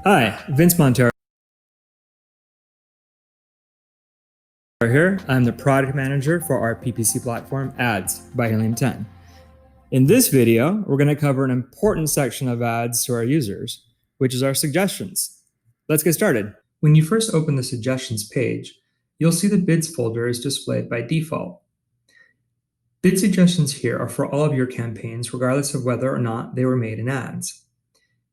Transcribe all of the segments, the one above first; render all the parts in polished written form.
Hi, Vince Montero here. I'm the product manager for our PPC platform, Ads by Helium 10. In this video, we're going to cover an important section of ads to our users, which is our suggestions. Let's get started. When you first open the suggestions page, you'll see the bids folder is displayed by default. Bid suggestions here are for all of your campaigns, regardless of whether or not they were made in ads.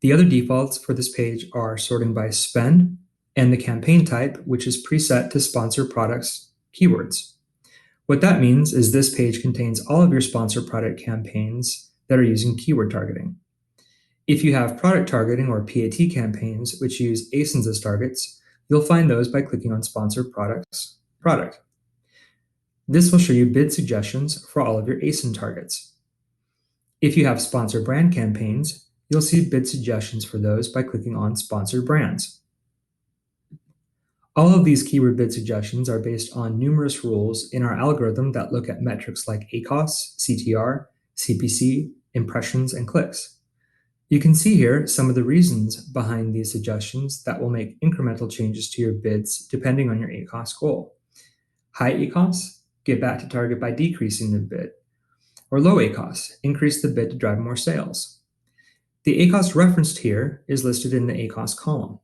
The other defaults for this page are sorting by spend and the campaign type, which is preset to sponsor products keywords. What that means is this page contains all of your sponsor product campaigns that are using keyword targeting. If you have product targeting or PAT campaigns, which use ASINs as targets, you'll find those by clicking on Sponsor Products product. This will show you bid suggestions for all of your ASIN targets. If you have sponsor brand campaigns, you'll see bid suggestions for those by clicking on Sponsored Brands. All of these keyword bid suggestions are based on numerous rules in our algorithm that look at metrics like ACoS, CTR, CPC, impressions, and clicks. You can see here some of the reasons behind these suggestions that will make incremental changes to your bids depending on your ACoS goal. High ACoS, get back to target by decreasing the bid. Or low ACoS, increase the bid to drive more sales. The ACoS referenced here is listed in the ACoS column.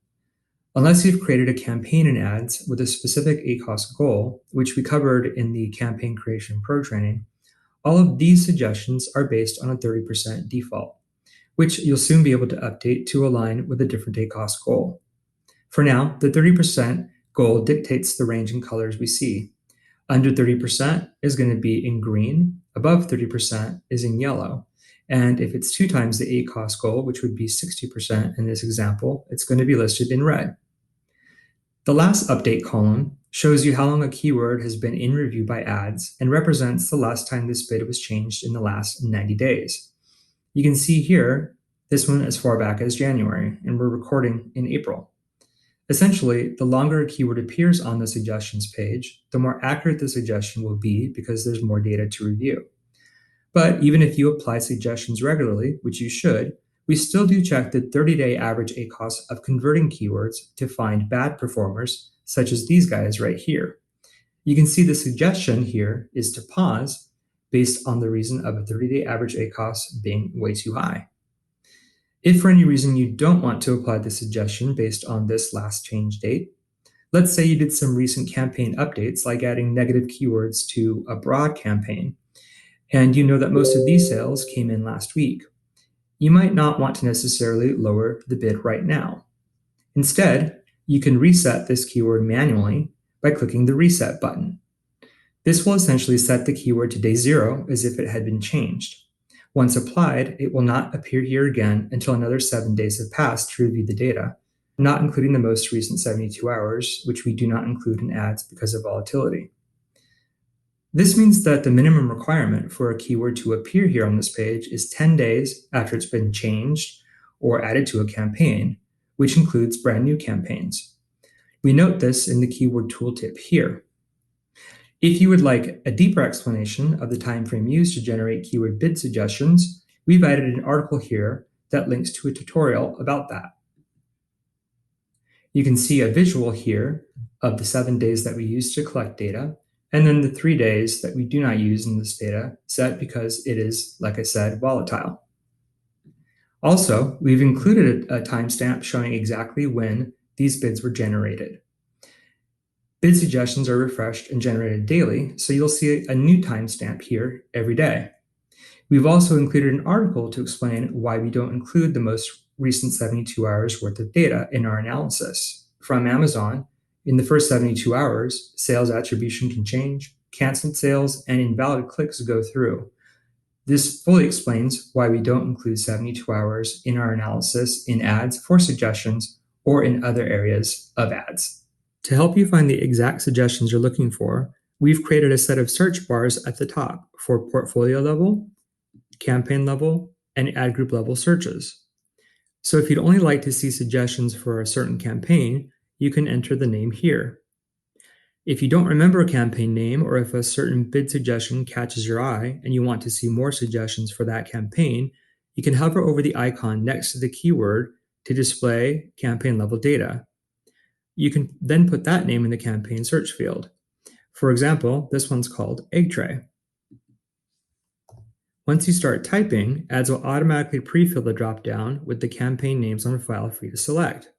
Unless you've created a campaign in ads with a specific ACoS goal, which we covered in the Campaign Creation Pro training, all of these suggestions are based on a 30% default, which you'll soon be able to update to align with a different ACoS goal. For now, the 30% goal dictates the range in colors we see. Under 30% is going to be in green, above 30% is in yellow, and if it's 2 times the ACoS goal, which would be 60% in this example, it's going to be listed in red. The last update column shows you how long a keyword has been in review by ads and represents the last time this bid was changed in the last 90 days. You can see here, this one as far back as January, and we're recording in April. Essentially, the longer a keyword appears on the suggestions page, the more accurate the suggestion will be because there's more data to review. But even if you apply suggestions regularly, which you should, we still do check the 30-day average ACoS of converting keywords to find bad performers, such as these guys right here. You can see the suggestion here is to pause based on the reason of a 30-day average ACoS being way too high. If for any reason you don't want to apply the suggestion based on this last change date, let's say you did some recent campaign updates like adding negative keywords to a broad campaign, and you know that most of these sales came in last week. You might not want to necessarily lower the bid right now. Instead, you can reset this keyword manually by clicking the Reset button. This will essentially set the keyword to day 0 as if it had been changed. Once applied, it will not appear here again until another 7 days have passed to review the data, not including the most recent 72 hours, which we do not include in ads because of volatility. This means that the minimum requirement for a keyword to appear here on this page is 10 days after it's been changed or added to a campaign, which includes brand new campaigns. We note this in the keyword tooltip here. If you would like a deeper explanation of the time frame used to generate keyword bid suggestions, we've added an article here that links to a tutorial about that. You can see a visual here of the 7 days that we use to collect data, and then the 3 days that we do not use in this data set because it is, like I said, volatile. Also, we've included a timestamp showing exactly when these bids were generated. Bid suggestions are refreshed and generated daily, so you'll see a new timestamp here every day. We've also included an article to explain why we don't include the most recent 72 hours worth of data in our analysis. From Amazon, in the first 72 hours, sales attribution can change, canceled sales, and invalid clicks go through. This fully explains why we don't include 72 hours in our analysis in ads for suggestions or in other areas of ads. To help you find the exact suggestions you're looking for, we've created a set of search bars at the top for portfolio level, campaign level, and ad group level searches. So if you'd only like to see suggestions for a certain campaign, you can enter the name here. If you don't remember a campaign name, or if a certain bid suggestion catches your eye and you want to see more suggestions for that campaign, you can hover over the icon next to the keyword to display campaign level data. You can then put that name in the campaign search field. For example, this one's called egg tray. Once you start typing, ads will automatically pre-fill the dropdown with the campaign names on file for you to select.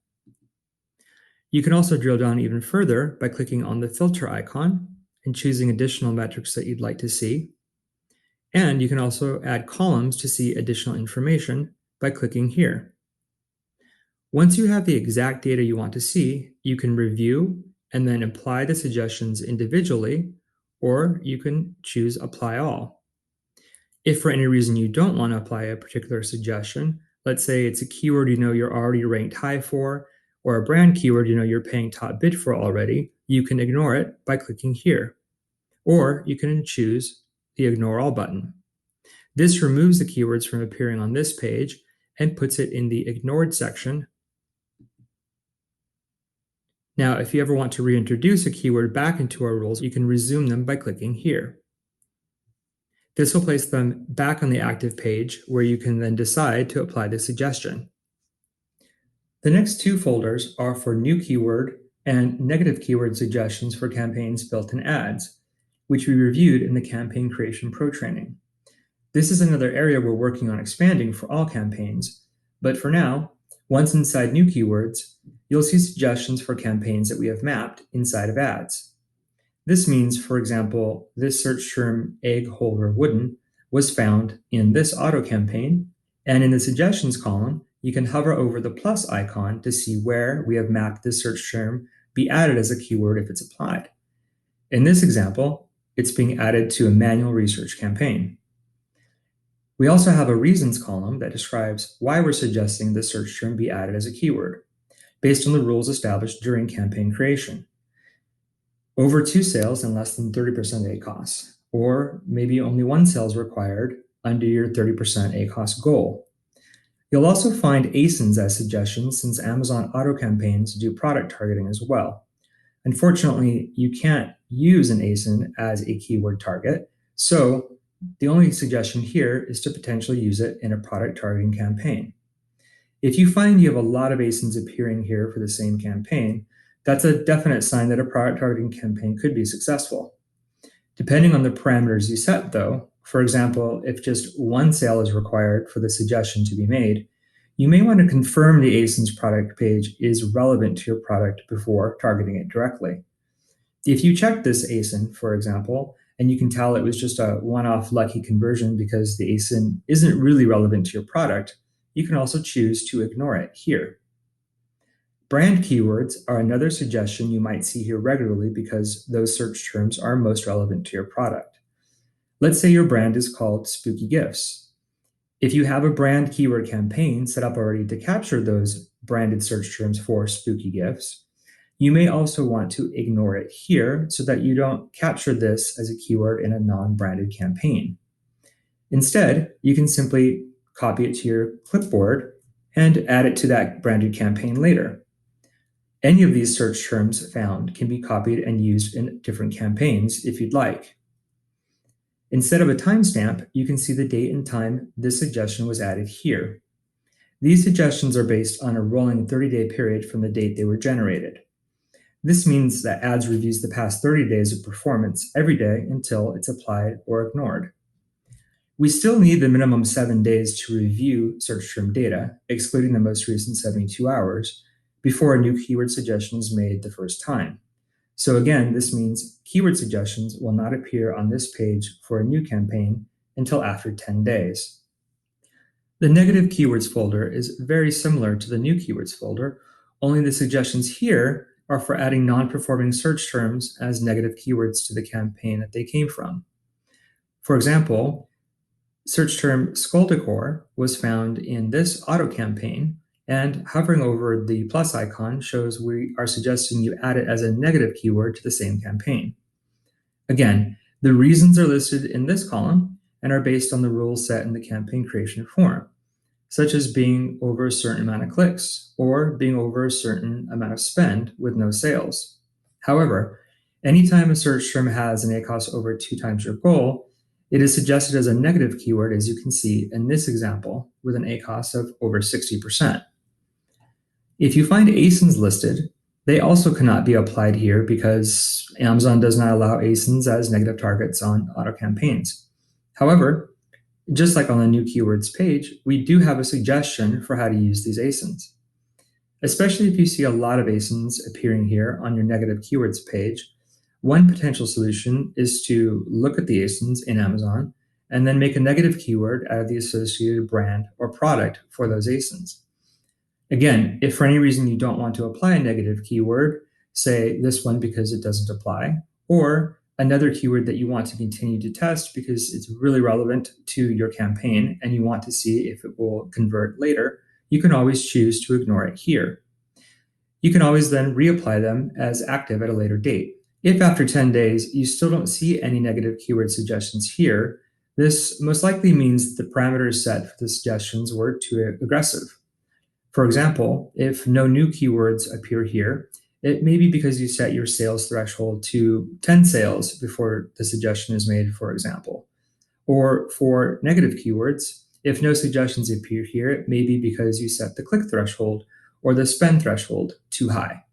You can also drill down even further by clicking on the filter icon and choosing additional metrics that you'd like to see. And you can also add columns to see additional information by clicking here. Once you have the exact data you want to see, you can review and then apply the suggestions individually, or you can choose Apply All. If for any reason you don't want to apply a particular suggestion, let's say it's a keyword you know you're already ranked high for, or a brand keyword you know you're paying top bid for already, you can ignore it by clicking here. Or you can choose the Ignore All button. This removes the keywords from appearing on this page and puts it in the Ignored section. Now, if you ever want to reintroduce a keyword back into our rules, you can resume them by clicking here. This will place them back on the active page where you can then decide to apply the suggestion. The next two folders are for new keyword and negative keyword suggestions for campaigns built in ads, which we reviewed in the Campaign Creation Pro training. This is another area we're working on expanding for all campaigns, but for now, once inside new keywords, you'll see suggestions for campaigns that we have mapped inside of ads. This means, for example, this search term egg holder wooden was found in this auto campaign, and in the suggestions column, you can hover over the plus icon to see where we have mapped this search term be added as a keyword if it's applied. In this example, it's being added to a manual research campaign. We also have a reasons column that describes why we're suggesting the search term be added as a keyword, based on the rules established during campaign creation. Over 2 sales and less than 30% ACoS, or maybe only 1 sale is required under your 30% ACoS goal. You'll also find ASINs as suggestions since Amazon auto campaigns do product targeting as well. Unfortunately, you can't use an ASIN as a keyword target, so the only suggestion here is to potentially use it in a product targeting campaign. If you find you have a lot of ASINs appearing here for the same campaign, that's a definite sign that a product targeting campaign could be successful. Depending on the parameters you set, though, for example, if just 1 sale is required for the suggestion to be made, you may want to confirm the ASIN's product page is relevant to your product before targeting it directly. If you check this ASIN, for example, and you can tell it was just a one-off lucky conversion because the ASIN isn't really relevant to your product, you can also choose to ignore it here. Brand keywords are another suggestion you might see here regularly because those search terms are most relevant to your product. Let's say your brand is called Spooky Gifts. If you have a brand keyword campaign set up already to capture those branded search terms for Spooky Gifts, you may also want to ignore it here so that you don't capture this as a keyword in a non-branded campaign. Instead, you can simply copy it to your clipboard and add it to that branded campaign later. Any of these search terms found can be copied and used in different campaigns if you'd like. Instead of a timestamp, you can see the date and time this suggestion was added here. These suggestions are based on a rolling 30-day period from the date they were generated. This means that ads reviews the past 30 days of performance every day until it's applied or ignored. We still need the minimum 7 days to review search term data, excluding the most recent 72 hours, before a new keyword suggestion is made the first time. So again, this means keyword suggestions will not appear on this page for a new campaign until after 10 days. The negative keywords folder is very similar to the new keywords folder, only the suggestions here are for adding non-performing search terms as negative keywords to the campaign that they came from. For example, search term skull decor was found in this auto campaign, and hovering over the plus icon shows we are suggesting you add it as a negative keyword to the same campaign. Again, the reasons are listed in this column and are based on the rules set in the campaign creation form, such as being over a certain amount of clicks or being over a certain amount of spend with no sales. However, anytime a search term has an ACoS over 2 times your goal, it is suggested as a negative keyword, as you can see in this example, with an ACoS of over 60%. If you find ASINs listed, they also cannot be applied here because Amazon does not allow ASINs as negative targets on auto campaigns. However, just like on the new keywords page, we do have a suggestion for how to use these ASINs. Especially if you see a lot of ASINs appearing here on your negative keywords page, one potential solution is to look at the ASINs in Amazon and then make a negative keyword out of the associated brand or product for those ASINs. Again, if for any reason you don't want to apply a negative keyword, say this one because it doesn't apply, or another keyword that you want to continue to test because it's really relevant to your campaign and you want to see if it will convert later, you can always choose to ignore it here. You can always then reapply them as active at a later date. If after 10 days you still don't see any negative keyword suggestions here, this most likely means the parameters set for the suggestions were too aggressive. For example, if no new keywords appear here, it may be because you set your sales threshold to 10 sales before the suggestion is made, for example. Or for negative keywords, if no suggestions appear here, it may be because you set the click threshold or the spend threshold too high.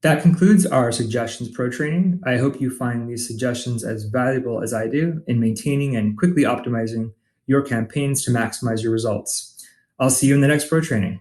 That concludes our Suggestions Pro training. I hope you find these suggestions as valuable as I do in maintaining and quickly optimizing your campaigns to maximize your results. I'll see you in the next Pro training.